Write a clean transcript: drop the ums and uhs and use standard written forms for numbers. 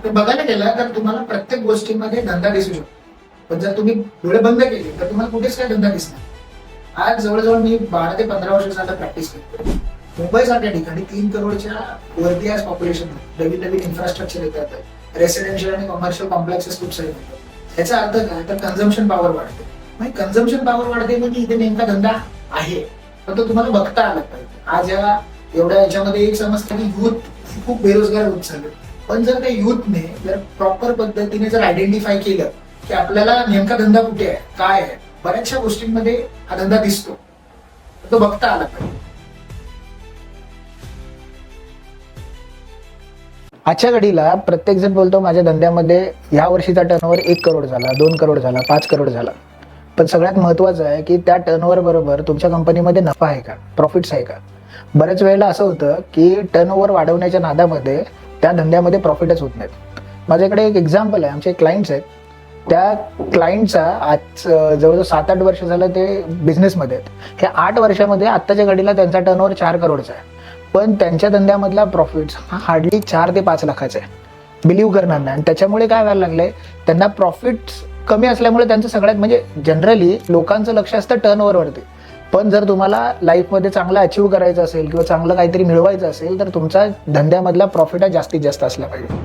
तर बघायला गेला तर तुम्हाला प्रत्येक गोष्टीमध्ये धंदा दिसू शकतो, पण जर तुम्ही डोळे बंद केले तर तुम्हाला कुठेच काय धंदा दिसणार. आज जवळजवळ मी 12 ते 15 वर्ष झालं प्रॅक्टिस करतो. मुंबईसारख्या ठिकाणी 3 करोडच्या वरती आज पॉप्युलेशन, नवीन नवीन इन्फ्रास्ट्रक्चर येतात, रेसिडेन्शियल आणि कमर्शियल कॉम्प्लेक्सेस खूप सारे येतात. याचा अर्थ काय, तर कन्झम्पशन पॉवर वाढते. म्हणजे कन्झम्पशन पॉवर वाढते म्हणजे इथे नेमका धंदा आहे, पण तो तुम्हाला बघता आला पाहिजे. आज या एवढ्या याच्यामध्ये एक समजतं की युथ खूप बेरोजगार होत चालले, पण जर त्या युथने जर प्रॉपर पद्धतीने जर आयडेंटिफाय केलं की आपल्याला नेमका धंदा कुठे आहे, काय आहे, बऱ्याचशा गोष्टींमध्ये हा धंदा दिसतो, तर तो बघता आला पाहिजे. आजच्या घडीला प्रत्येक जण बोलतो माझ्या धंद्यामध्ये या वर्षीचा टर्नओव्हर 1 करोड झाला, 2 करोड झाला, 5 करोड झाला. पण सगळ्यात महत्त्वाचं आहे की त्या टर्नओव्हर बरोबर तुमच्या कंपनीमध्ये नफा आहे का, प्रॉफिट्स आहे का. बऱ्याच वेळेला असं होतं की टर्नओव्हर वाढवण्याच्या नादामध्ये त्या धंद्यामध्ये प्रॉफिटच होत नाहीत. माझ्याकडे एक एक्झाम्पल आहे, आमचे क्लायंट्स आहेत. त्या क्लायंटचा आज जवळजवळ 7-8 वर्ष झालं ते बिझनेसमध्ये आहेत. हे 8 वर्षामध्ये आत्ताच्या घडीला त्यांचा टर्नओव्हर 4 करोडचा आहे, पण त्यांच्या धंद्यामधला प्रॉफिट हा हार्डली 4 ते 5 लाखाचा आहे. बिलीव्ह करणार नाही. आणि त्याच्यामुळे काय व्हायला लागलंय, त्यांना प्रॉफिट कमी असल्यामुळे त्यांचं सगळ्यात म्हणजे जनरली लोकांचं लक्ष असतं टर्नओव्हरवरती. पण जर तुम्हाला लाईफमध्ये चांगलं अचीव्ह करायचं असेल किंवा चांगलं काहीतरी मिळवायचं असेल तर तुमचा धंद्यामधला प्रॉफिट हा जास्तीत जास्त असला पाहिजे.